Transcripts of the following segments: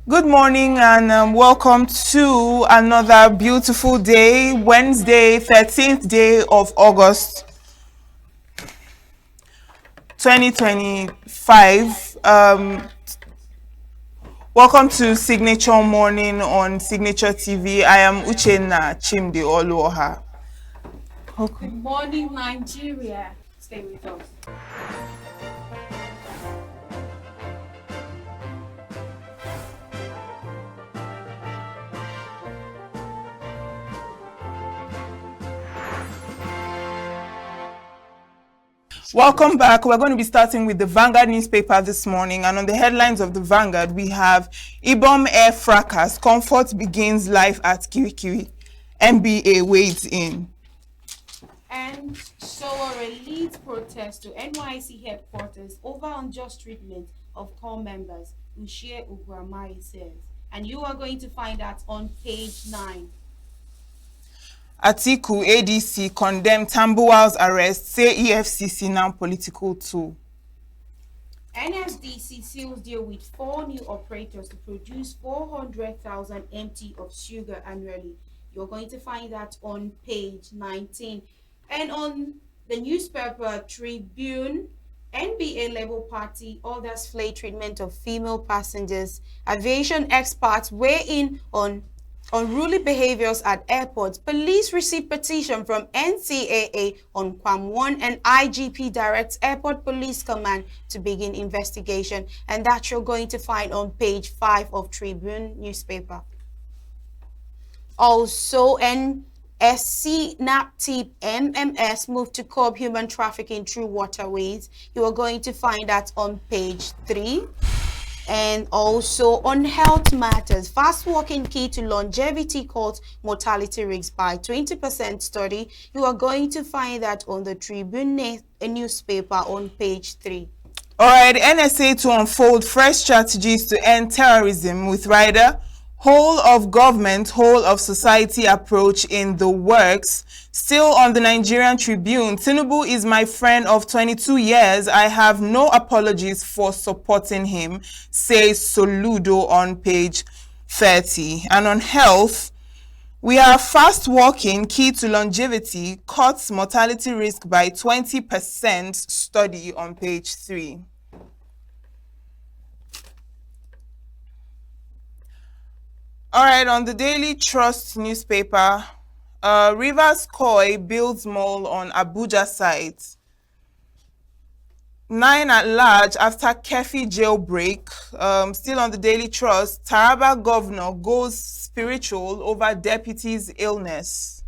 Good morning and welcome to another beautiful day, Wednesday, 13th day of August 2025. Welcome to Signature Morning on Signature TV. I am Uchenna Chimdi Oluoha. Good morning, Nigeria. Stay with us. Welcome back. We're going to be starting with the Vanguard newspaper this morning. And on the headlines of the Vanguard, we have Ibom Air Fracas. Comfort begins life at Kirikiri. NBA wades in. And Sowore leads protest to NYC headquarters over unjust treatment of core members, Ushie Ugwamai says. And you are going to find that on page 9. Atiku ADC condemn Tambuwal's arrest, say EFCC now political tool. NSDC seals deal with 4 new operators to produce 400,000 MT of sugar annually. You're going to find that on page 19. And on the newspaper Tribune, NBA Labour Party orders Flay treatment of female passengers. Aviation experts weigh in on unruly behaviors at airports. Police receive petition from NCAA on Kwam 1 and IGP directs Airport Police Command to begin investigation. And that you're going to find on page 5 of Tribune newspaper. Also, NSC NAPTIP MMS moved to curb human trafficking through waterways. You are going to find that on page 3. And also on health matters, fast walking key to longevity cuts mortality risks by 20% study. You are going to find that on the Tribune newspaper on page 3. All right, NSA to unfold fresh strategies to end terrorism with rider whole of government, whole of society approach in the works. Still on the Nigerian Tribune, Tinubu is my friend of 22 years. I have no apologies for supporting him, says Soludo on page 30. And on health, we are fast walking, key to longevity, cuts mortality risk by 20%, study on page 3. All right, on the Daily Trust newspaper, Rivers Koi builds mall on Abuja site. 9 at large after Kefi jailbreak. Still on the Daily Trust, Taraba governor goes spiritual over deputy's illness.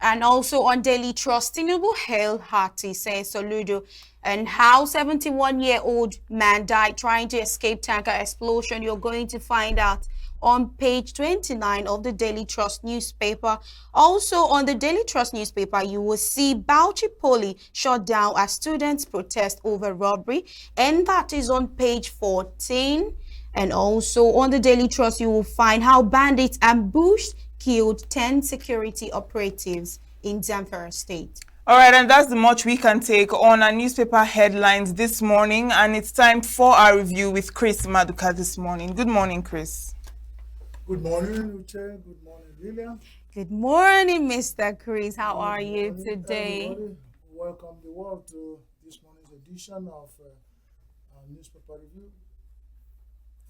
And also on Daily Trust, Tinubu hailed hearty, says Soludo, and how 71-year-old man died trying to escape tanker explosion. You're going to find out on page 29 of the Daily Trust newspaper. Also on the Daily Trust newspaper, you will see Bauchi Poly shut down as students protest over robbery, and that is on page 14. And also on the Daily Trust, you will find how bandits ambushed, killed 10 security operatives in Zamfara State. All right, and that's the much we can take on our newspaper headlines this morning, and it's time for our review with Chris Maduka this morning. Good morning, Chris. Good morning, Uche. Good morning, Lillian. Good morning, Mr. Chris. How are you today? Everybody. Welcome the world to this morning's edition of our newspaper review.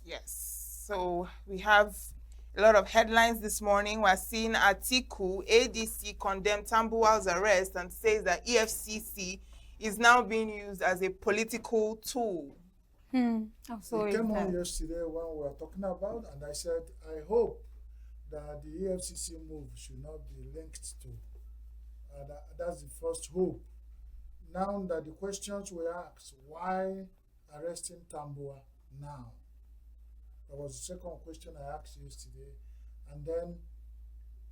Yes, so we have a lot of headlines this morning. We're seeing Atiku ADC condemn Tambuwal's arrest and says that EFCC is now being used as a political tool. It came on yesterday when we were talking about, and I said, I hope that the EFCC move should not be linked to. That's the first hope. Now that the questions were asked, why arresting Tambuwal now? That was the second question I asked yesterday. And then,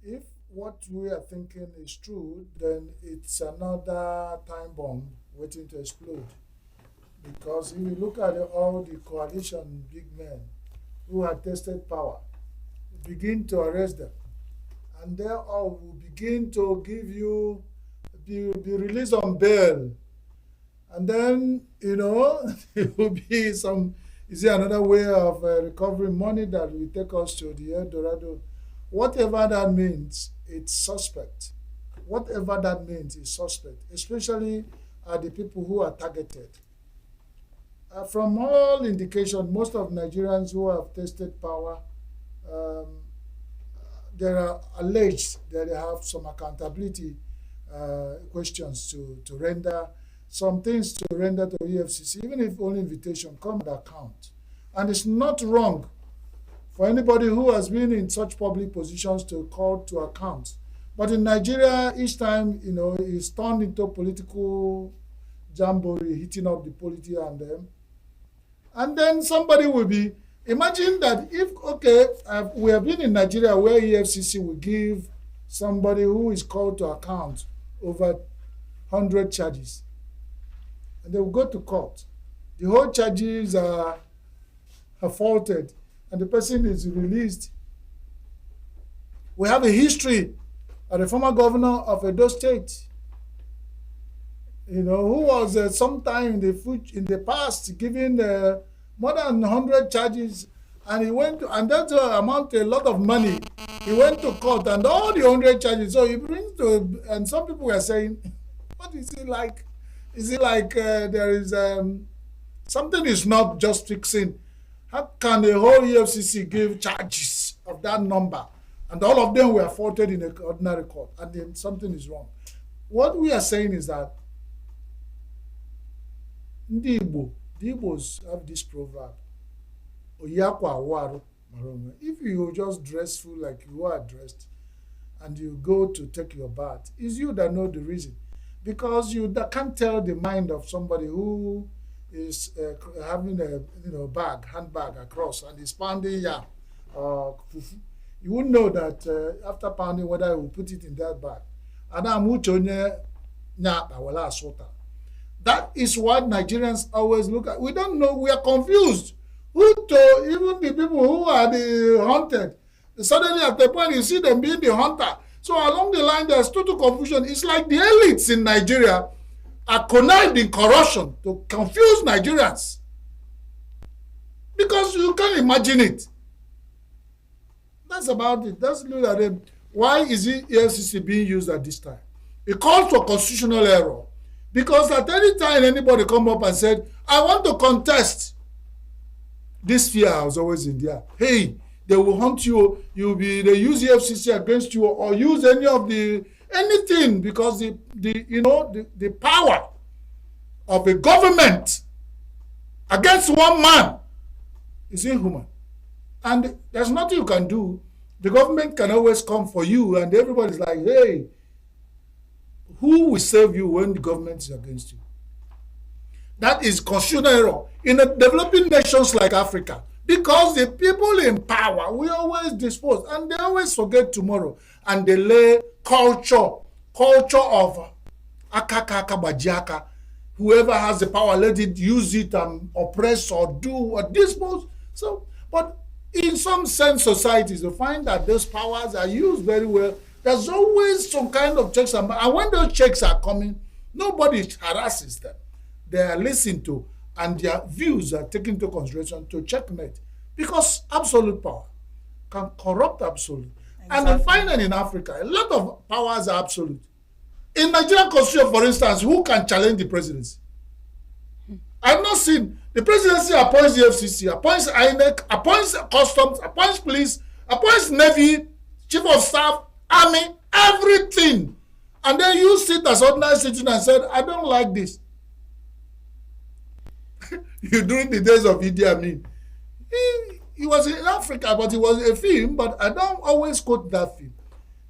if what we are thinking is true, then it's another time bomb waiting to explode. Because if you look at all the coalition big men who had tested power, begin to arrest them, and they all will begin to give you, be released on bail. And then, there will be some Is it another way of recovering money that will take us to the El Dorado? Whatever that means, it's suspect. Whatever that means is suspect, especially the people who are targeted. From all indication, most of Nigerians who have tasted power, they are alleged that they have some accountability questions to render, some things to render to EFCC, even if only invitation come at account. And it's not wrong for anybody who has been in such public positions to call to account. But in Nigeria, each time, it's turned into political jamboree, hitting up the polity and them. And then somebody will be, imagine that if, we have been in Nigeria where EFCC will give somebody who is called to account over 100 charges. And they will go to court. The whole charges are faulted and the person is released. We have a history of the former governor of Edo State, who was sometime in the past given more than 100 charges, and he went to, and that amounted a lot of money. He went to court and all the 100 charges. So he brings to, and some people were saying, what is it like? Is it like there is something is not just fixing? How can the whole EFCC give charges of that number? And all of them were faulted in an ordinary court, and then something is wrong. What we are saying is that the Igbos have this proverb, if you just dress full like you are dressed and you go to take your bath, it's you that know the reason. Because you can't tell the mind of somebody who is having a handbag across and is pounding yam fufu. You wouldn't know that after pounding whether he will put it in that bag. That is what Nigerians always look at. We don't know. We are confused. Who to even the people who are the hunted? Suddenly at the point you see them being the hunter. So along the line there's total confusion. It's like the elites in Nigeria are connived in corruption to confuse Nigerians. Because you can't imagine it. That's about it. Let's look at them. Why is the EFCC being used at this time? It calls for constitutional error. Because at any time anybody come up and said, I want to contest, this fear was always in there. Hey, they will hunt you, they use EFCC against you or use anything because the power of a government against one man is inhuman. And there's nothing you can do. The government can always come for you and everybody's like, hey, who will save you when the government is against you? That is constitutional error in developing nations like Africa. Because the people in power, we always dispose and they always forget tomorrow. And they lay culture of akaka bajiaka. Whoever has the power, let it use it and oppress or do or dispose. So, but in some sense, societies, you find that those powers are used very well. There's always some kind of checks and when those checks are coming, nobody harasses them. They are listened to and their views are taken into consideration to checkmate. Because absolute power can corrupt absolute. Exactly. And then finally in Africa, a lot of powers are absolute. In Nigerian constitution, for instance, who can challenge the presidency? I've not seen. The presidency appoints the FCC, appoints INEC, appoints customs, appoints police, appoints navy, chief of staff, army, everything. And then you sit as ordinary citizen and said, I don't like this. You during the days of Idi Amin. He was in Africa, but it was a film, but I don't always quote that film.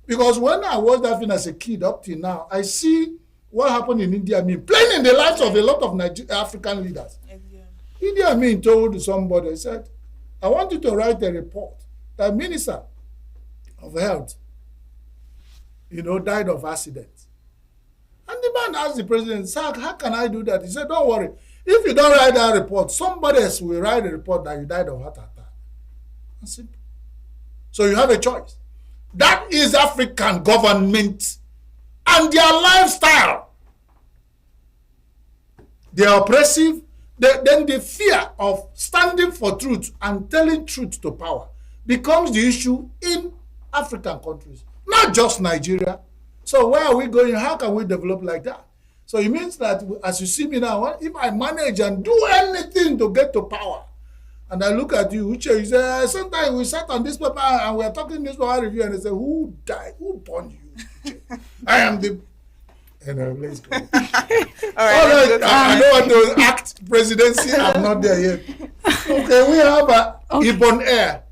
Because when I watched that film as a kid up till now, I see what happened in Idi Amin, playing in the lives of a lot of African leaders. Idi Amin told somebody, he said, I want you to write a report that Minister of Health, died of accident. And the man asked the president, sir, how can I do that? He said, don't worry. If you don't write that report, somebody else will write a report that you died of heart attack. That's simple. So you have a choice. That is African government and their lifestyle. They are oppressive then the fear of standing for truth and telling truth to power becomes the issue in African countries, not just Nigeria. So where are we going? How can we develop like that? So it means that, as you see me now, if I manage and do anything to get to power, and I look at you, Uche, you say, sometimes we sat on this paper and we are talking this paper review, and they say, who died? Who born you, Uche? I am the... let's go. All right, I don't want to act presidency. I'm not there yet. Okay, we have Ibon Air.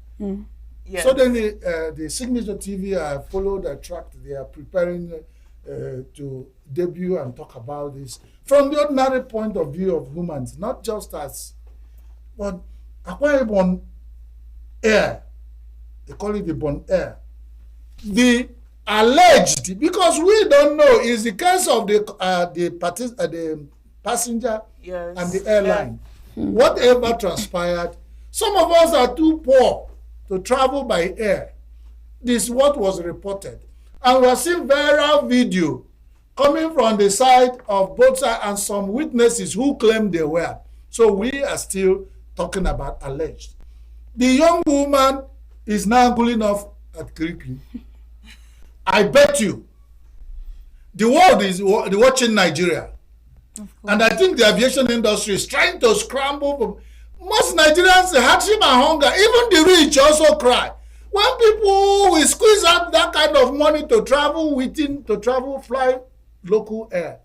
Yes. So then the Signature TV, I followed, I tracked. They are preparing to debut and talk about this from the ordinary point of view of humans, not just as, but Ibon Air. They call it Ibon Air. The alleged, because we don't know, is the case of the passenger and the airline. Whatever transpired, some of us are too poor to travel by air. This is what was reported. And we are seeing viral video coming from the side of both sides and some witnesses who claim they were. So we are still talking about alleged. The young woman is now cooling off at Kirikiri. I bet you the world is watching Nigeria. And I think the aviation industry is trying to scramble. Most Nigerians, hardship and hunger, even the rich also cry. When people will squeeze out that kind of money to travel, fly local air.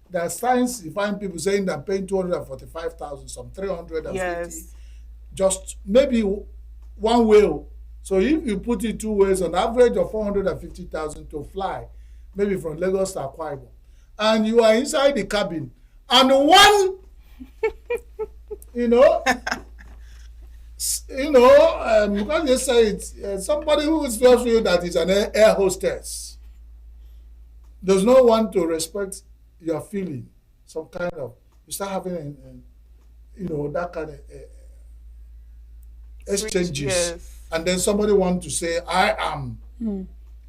There are signs you find people saying they're paying 245,000, some 350. Yes. Just maybe one way. So if you put it two ways, an average of 450,000 to fly, maybe from Lagos to Akwa Ibom, and you are inside the cabin, and one, because they say it's somebody who is tells you that is an air hostess does not want to respect your feeling. Some kind of, you start having, that kind of exchanges. Yes. And then somebody wants to say, I am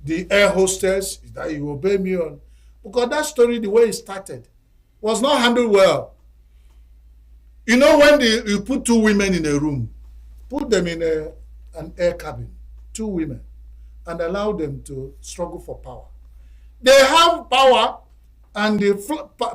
the air hostess that you obey me on. Because that story, the way it started, was not handled well. You know, when you put two women in a room, put them in an air cabin, two women, and allow them to struggle for power. They have power, and the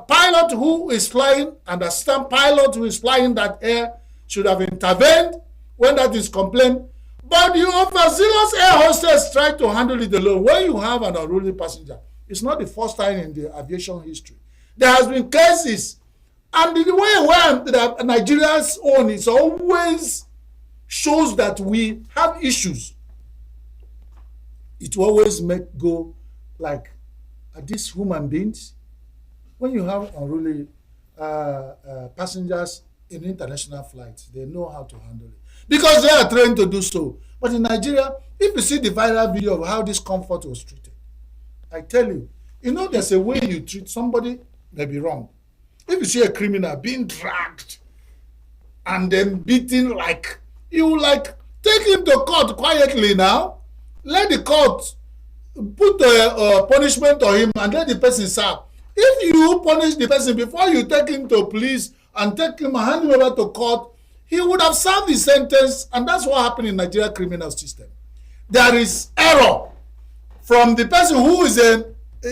pilot who is flying and the assistant pilot who is flying that air should have intervened when that is complained. But the overzealous air hostess tried to handle it alone. When you have an unruly passenger, it's not the first time in the aviation history. There has been cases, and the way where Nigeria's own is always shows that we have issues. It will always make go like, are these human beings? When you have unruly passengers in international flights, they know how to handle it, because they are trained to do so. But in Nigeria, if you see the viral video of how this comfort was treated, I tell you, there's a way you treat somebody may be wrong. If you see a criminal being dragged and then beaten, you take him to court quietly now, let the court put a punishment on him and let the person serve. If you punish the person before you take him to police and take him and hand him over to court, he would have served his sentence, and that's what happened in Nigeria criminal system. There is error from the person who is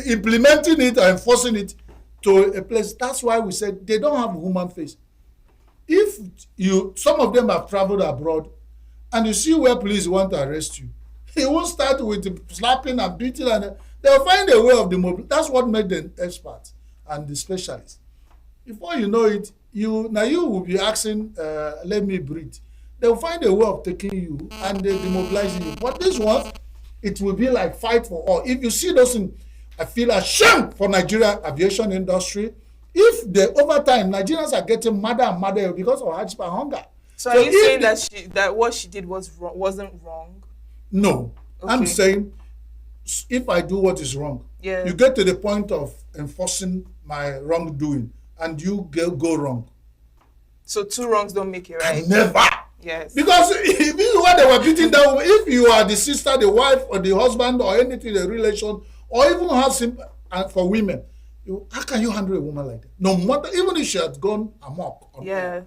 implementing it or enforcing it to a place. That's why we said they don't have a human face. If some of them have traveled abroad, and you see where police want to arrest you, he won't start with slapping and beating, and they'll find a way of the mobile. That's what made them experts and the specialists. Before you know it, you will be asking, let me breathe. They'll find a way of taking you and demobilizing you. But this one, it will be like fight for all. If you see those things, I feel ashamed for Nigeria aviation industry. If over time, Nigerians are getting madder and madder because of hardship and hunger. So are you saying that what she did wasn't wrong? No. Okay. I'm saying if I do what is wrong, you get to the point of enforcing my wrongdoing, and you go wrong. So two wrongs don't make it right? Never. Yes. Because if you were they were beating that woman, if you are the sister, the wife, or the husband, or anything, the relation, or even have sympathy for women, How can you handle a woman like that? No matter, even if she had gone amok on air.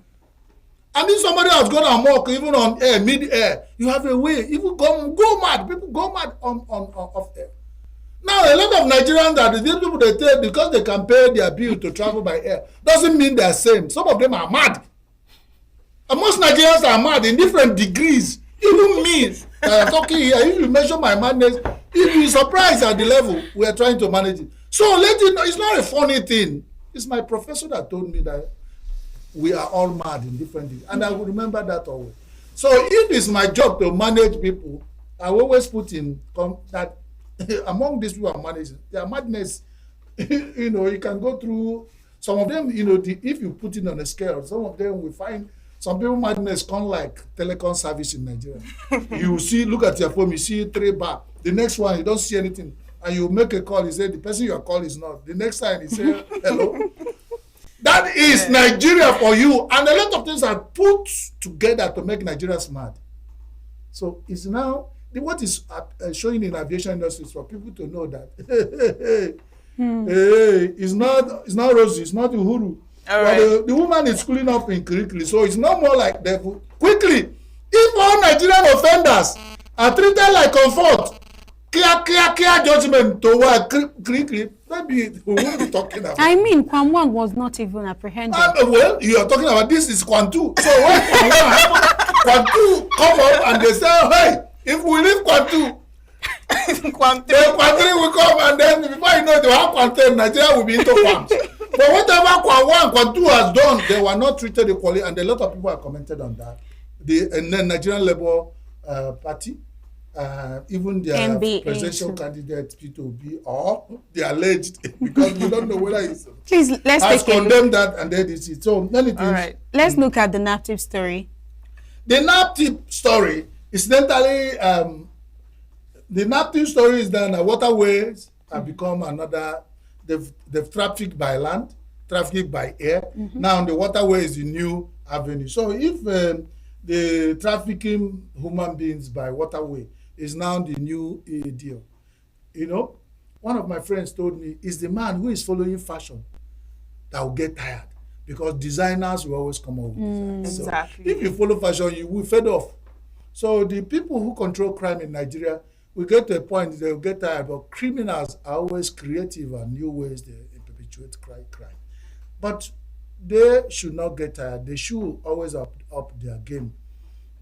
And if somebody has gone amok, even on air, mid-air, you have a way. Even go mad. People go mad on off air. Now, a lot of Nigerians that these people they take because they can pay their bill to travel by air doesn't mean they're sane. Some of them are mad. And most Nigerians are mad in different degrees. Even me, that I'm talking here, if you measure my madness, you'll be surprised at the level we are trying to manage it. So let you know, it's not a funny thing. It's my professor that told me that we are all mad in different things. And I will remember that always. So if it's my job to manage people, I always put in that among these people I'm managing, their madness, you can go through some of them, if you put it on a scale, some of them will find some people madness come like telecom service in Nigeria. You see, look at your phone, you see 3 bar. The next one, you don't see anything. And you make a call, you say, the person you are calling is not. The next time, you say, hello. That is Nigeria for you. And a lot of things are put together to make Nigeria smart. So it's now, what is showing in aviation industry is for people to know that, it's not Rosie, it's not Uhuru. Right. The woman is schooling up in Kirikiri, so it's not more like that. Quickly, if all Nigerian offenders are treated like comfort, clear judgment to what Kirikiri, maybe we won't be talking about. I mean, Kwamwang was not even apprehended. Well, you are talking about this is Kwantu. So when Kwantu come up and they say, hey, if we leave Kwantu, Kwantu will come, and then before you know, they will have Kwantu, Nigeria will be into Kwams. But whatever Kwantu has done, they were not treated equally, and a lot of people have commented on that. The Nigerian Labour Party, even their presidential candidate P2B, or the alleged, because we don't know whether it's has condemned that and then it's it. So many things. All right, let's look at the NAPTIP story. The NAPTIP story, incidentally, the NAPTIP story is that waterways have become another. They've trafficked by land, trafficked by air. Now the waterway is the new avenue. So if the trafficking human beings by waterway is now the new deal, one of my friends told me, is the man who is following fashion that will get tired, because designers will always come up with designs. Exactly. So if you follow fashion, you will fade off. So the people who control crime in Nigeria will get to a point they will get tired, but criminals are always creative and new ways they perpetuate crime. But they should not get tired. They should always up their game.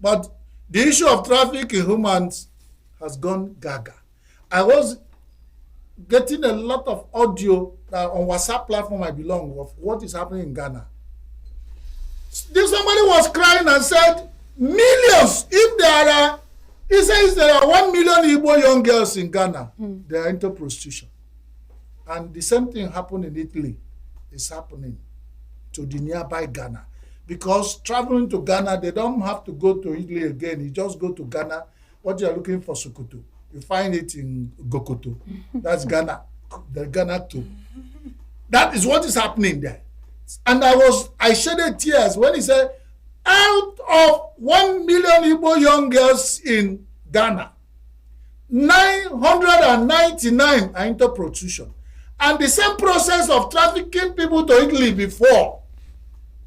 But the issue of traffic in humans has gone gaga. I was getting a lot of audio on WhatsApp platform I belong of what is happening in Ghana. Somebody was crying and said, millions, if there are, he says there are 1 million Igbo young girls in Ghana. They are into prostitution. And the same thing happened in Italy. It's happening to the nearby Ghana. Because traveling to Ghana, they don't have to go to Italy again. You just go to Ghana. What you are looking for, Sokoto, you find it in Gokoto. That's Ghana. The Ghana too. That is what is happening there. And I shedded tears when he said, out of 1 million Igbo young girls in Ghana, 999 are into prostitution. And the same process of trafficking people to Italy before.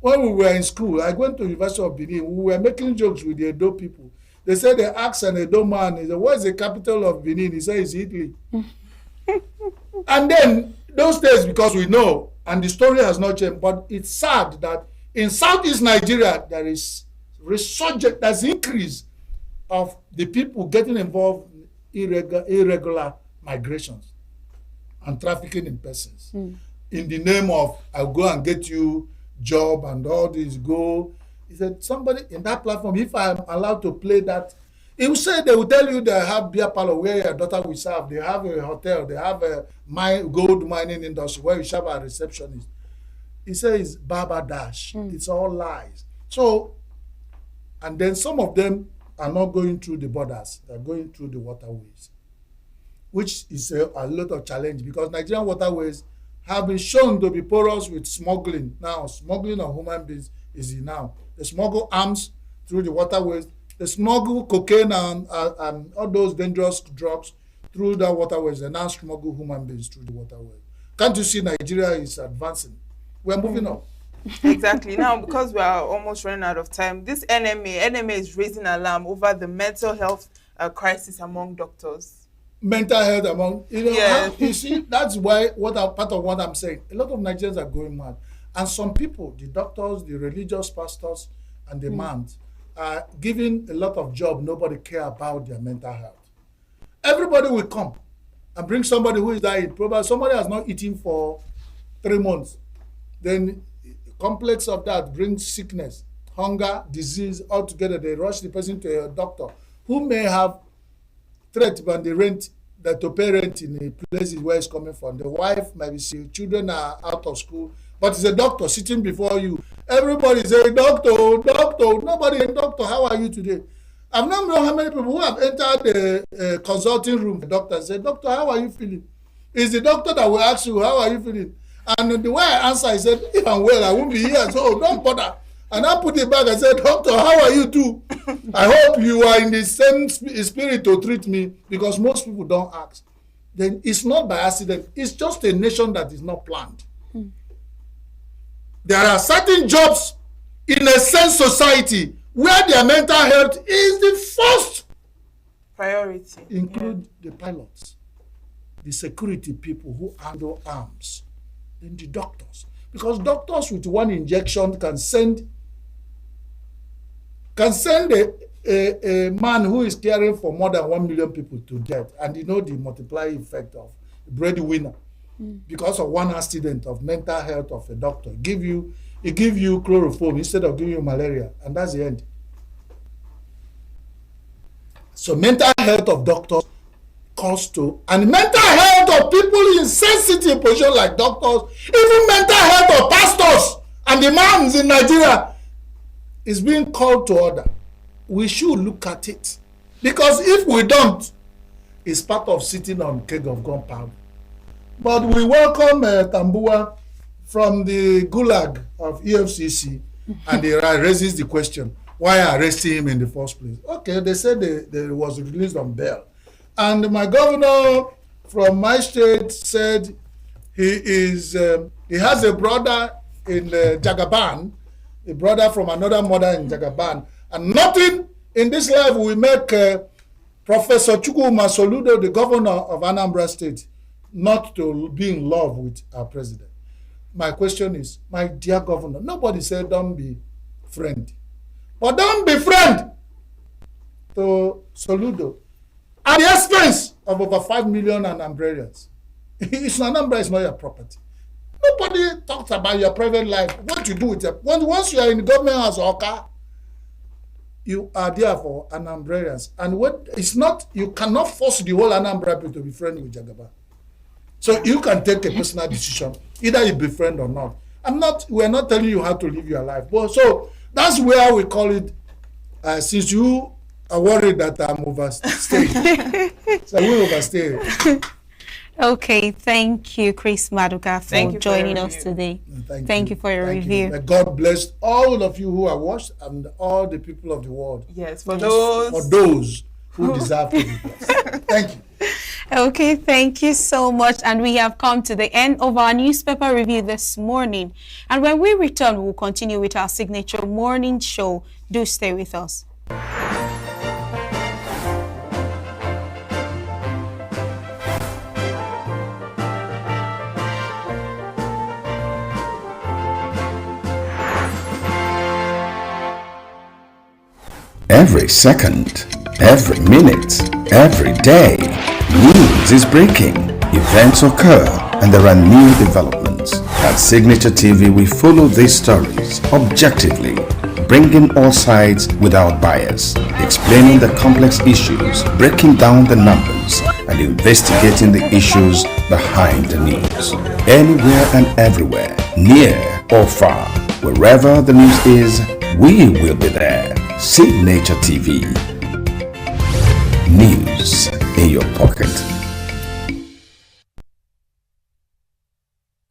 When we were in school, I went to University of Benin, we were making jokes with the Edo people. They said they asked an Edo man, he said, what is the capital of Benin? He said, it's Italy. And then, those days, because we know, and the story has not changed, but it's sad that in Southeast Nigeria, there is resurgent, there's increase of the people getting involved in irregular migrations and trafficking in persons. In the name of, I'll go and get you job and all this, go. He said, somebody in that platform, if I'm allowed to play that, he will say, they will tell you they have beer parlor where your daughter will serve, they have a hotel, they have a gold mining industry where you serve a receptionist. He says, Baba Dash. It's all lies. So, and then some of them are not going through the borders, they're going through the waterways, which is a lot of challenge, because Nigerian waterways have been shown to be porous with smuggling. Now, smuggling of human beings is now. They smuggle arms through the waterways. They smuggle cocaine and all those dangerous drugs through the waterways. They now smuggle human beings through the waterways. Can't you see Nigeria is advancing? We're moving on. Exactly. Now, because we are almost running out of time, this NMA is raising alarm over the mental health crisis among doctors. Mental health among, Yeah. you see, that's why part of what I'm saying. A lot of Nigerians are going mad. And some people, the doctors, the religious pastors, and the imams, are giving a lot of job. Nobody care about their mental health. Everybody will come and bring somebody who is dying. Probably somebody has not eaten for 3 months. Then complex of that brings sickness, hunger, disease, all together. They rush the person to a doctor who may have threat when they rent, that to pay rent in the places where it's coming from. The wife might be sick, children are out of school, but it's a doctor sitting before you. Everybody say, doctor, nobody, doctor, how are you today? I've not known how many people who have entered the consulting room. The doctor said, doctor, how are you feeling? It's the doctor that will ask you, how are you feeling? And the way I answer, I said, if I'm well, I won't be here, so don't bother. And I put it back and said, doctor, how are you too? I hope you are in the same spirit to treat me, because most people don't ask. Then it's not by accident. It's just a nation that is not planned. There are certain jobs in a sense society where their mental health is the first Priority. include the pilots, the security people who handle arms, then the doctors. Because doctors with one injection can send a man who is caring for more than 1 million people to death. And you know the multiplying effect of breadwinner. Because of one accident of mental health of a doctor. It give you chloroform instead of giving you malaria, and that's the end. So mental health of doctors calls to, and mental health of people in sensitive position like doctors, even mental health of pastors and the imams in Nigeria is being called to order. We should look at it, because if we don't, it's part of sitting on keg of gunpowder. But we welcome Tambua from the gulag of EFCC, and he raises the question, why arresting him in the first place? Okay, they said they was released on bail. And my governor from my state said he has a brother in Jagaban, a brother from another mother in Jagaban, and nothing in this life will make Professor Chukwuma Soludo, the governor of Anambra State, not to be in love with our president. My question is, my dear governor, nobody said don't be friend, but don't be friend to Soludo at the expense of over 5 million Anambrarians. Anambra is not your property. Nobody talks about your private life, what you do with it. Once you are in the government house or car, you are there for Anambrarians. And what it's not, you cannot force the whole Anambra people to be friendly with Jagaba. So you can take a personal decision, either you befriend or not. We're not telling you how to live your life. But so that's where we call it, since you are worried that I'm overstaying. So we overstay. Okay, thank you, Chris Maduka, for joining us today. Thank you for your review. May God bless all of you who are watched and all the people of the world. Yes, for those who deserve to be blessed. Thank you. Okay, thank you so much. And we have come to the end of our newspaper review this morning. And when we return, we'll continue with our signature morning show. Do stay with us. Every second, every minute, every day, news is breaking, events occur, and there are new developments. At Signature TV, we follow these stories objectively, bringing all sides without bias, explaining the complex issues, breaking down the numbers, and investigating the issues behind the news. Anywhere and everywhere, near or far, wherever the news is, we will be there. Signature TV. News in your pocket.